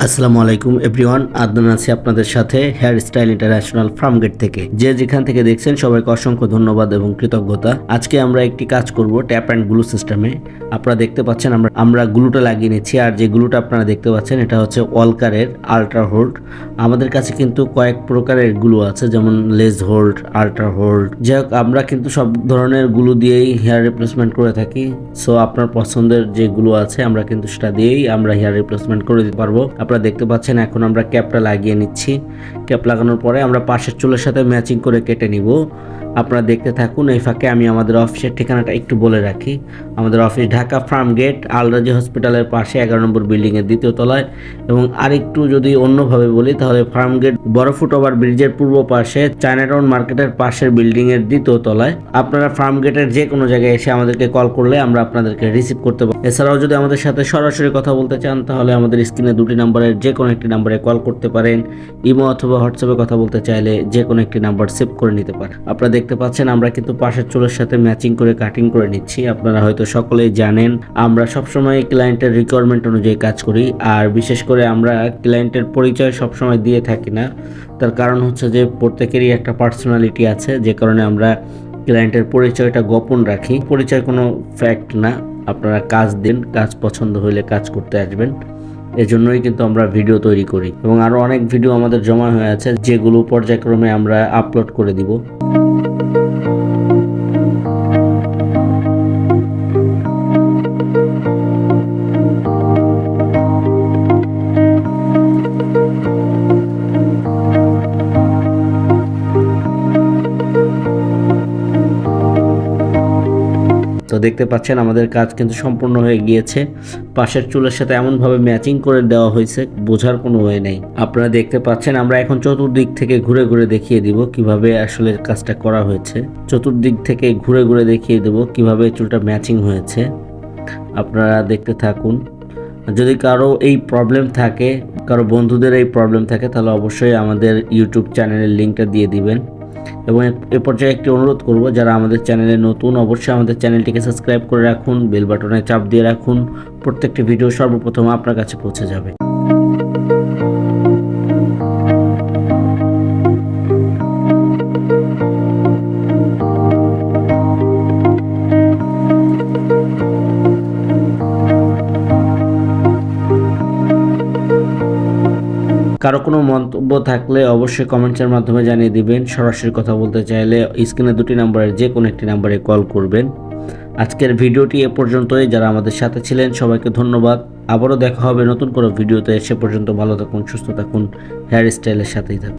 আসসালামু আলাইকুম এভরিওয়ান, আদনান আছি আপনাদের সাথে hair style international Farmgate থেকে। যে যেখান থেকে দেখছেন সবাইকে অসংখ্য ধন্যবাদ এবং কৃতজ্ঞতা। আজকে আমরা একটি কাজ করব ট্যাপ অ্যান্ড গ্লু সিস্টেমে। আপনারা দেখতে পাচ্ছেন আমরা গ্লুটা লাগিয়ে নিচ্ছি, আর যে গ্লুটা আপনারা দেখতে পাচ্ছেন এটা হচ্ছে ওয়ালকারের আল্ট্রা হোল্ড। আমাদের কাছে কিন্তু কয়েক প্রকারের গ্লু আছে, যেমন লেজ হোল্ড, আল্ট্রা হোল্ড। যাই হোক, আমরা কিন্তু সব ধরনের গ্লু দিয়েই হেয়ার রিপ্লেসমেন্ট করে থাকি। সো আপনার পছন্দের যে গ্লু আছে আমরা কিন্তু সেটা দিয়েই আমরা হেয়ার রিপ্লেসমেন্ট করে দিতে পারবো। আপনারা দেখতে পাচ্ছেন এখন আমরা ক্যাপটা লাগিয়ে নিচ্ছি। ক্যাপ লাগানোর পরে আমরা পাশের চুলের সাথে ম্যাচিং করে কেটে নিব। আপনারা দেখতে থাকুন। এই ফাঁকে আমি আমাদের অফিসের ঠিকানাটা একটু বলে রাখি। আমাদের অফিস ঢাকা ফার্ম গেট আলরাজি হসপিটালের পাশে 11 নম্বর বিল্ডিংয়ের দ্বিতীয় তলায়। এবং আরেকটু যদি অন্যভাবে বলি তাহলে ফার্ম গেট বড় ফুট ওভার ব্রিজের পূর্ব পাশে চায়নাটাউন মার্কেটের পাশের বিল্ডিংয়ের দ্বিতীয় তলায়। আপনারা ফার্ম গেটের যে কোনো জায়গায় এসে আমাদেরকে কল করলে আমরা আপনাদেরকে রিসিভ করতে পারবো। এছাড়াও যদি আমাদের সাথে সরাসরি কথা বলতে চান তাহলে আমাদের স্ক্রিনে দুটি নাম্বারের যে কোনো একটি নাম্বারে কল করতে পারেন। ইমো অথবা হোয়াটসঅ্যাপে কথা বলতে চাইলে যে কোনো একটি নাম্বার সেভ করে নিতে পারেন। আপনারা দেখতে পাচ্ছেন আমরা কিন্তু পাশের চুলের সাথে ম্যাচিং করে কাটিং করে নিচ্ছি। আপনারা হয়তো সকলেই জানেন আমরা সবসময় ক্লায়েন্টের রিকোয়ারমেন্ট অনুযায়ী কাজ করি, আর বিশেষ করে আমরা ক্লায়েন্টের পরিচয় সবসময় দিয়ে থাকি না। তার কারণ হচ্ছে যে প্রত্যেকেরই একটা পার্সোনালিটি আছে, যে কারণে আমরা ক্লায়েন্টের পরিচয়টা গোপন রাখি। পরিচয় কোনো ফ্যাক্ট না, আপনারা কাজ দিন, কাজ পছন্দ হলে কাজ করতে আসবেন। এজন্যই কিন্তু আমরা ভিডিও তৈরি করি, এবং আরও অনেক ভিডিও আমাদের জমা হয়ে আছে যেগুলো পর্যায়ক্রমে আমরা আপলোড করে দিব। তো দেখতে পাচ্ছেন আমাদের কাজ কিন্তু সম্পূর্ণ হয়ে গিয়েছে। পাশের চুলের সাথে এমনভাবে ম্যাচিং করে দেওয়া হয়েছে, বোঝার কোনো ওয়ে নেই। আপনারা দেখতে পাচ্ছেন আমরা এখন চতুর্দিক থেকে ঘুরে ঘুরে দেখিয়ে দিব কিভাবে আসলে কাজটা করা হয়েছে। চতুর্দিক থেকে ঘুরে ঘুরে দেখিয়ে দেব কিভাবে চুলটা ম্যাচিং হয়েছে। আপনারা দেখতে থাকুন। যদি কারো এই প্রবলেম থাকে, কারো বন্ধুদের এই প্রবলেম থাকে, তাহলে অবশ্যই আমাদের ইউটিউব চ্যানেলের লিঙ্কটা দিয়ে দিবেন। এবং এ পর্যায়ে একটি অনুরোধ করব, যারা আমাদের চ্যানেলে নতুন অবশ্যই আমাদের চ্যানেলটিকে সাবস্ক্রাইব করে রাখুন, বেল বাটনে চাপ দিয়ে রাখুন। প্রত্যেকটি ভিডিও সর্বপ্রথম আপনার কাছে পৌঁছে যাবে। কারো কোনো মন্তব্য থাকলে অবশ্যই কমেন্টসের মাধ্যমে জানিয়ে দিবেন। সরাসরি কথা বলতে চাইলে স্ক্রিনে দুটি নাম্বারের যে কোনো একটি নাম্বারে কল করবেন। আজকের ভিডিওটি এ পর্যন্তই। যারা আমাদের সাথে ছিলেন সবাইকে ধন্যবাদ। আবারও দেখা হবে নতুন কোনো ভিডিওতে। সে পর্যন্ত ভালো থাকুন, সুস্থ থাকুন, হেয়ার স্টাইলের সাথেই থাকুন।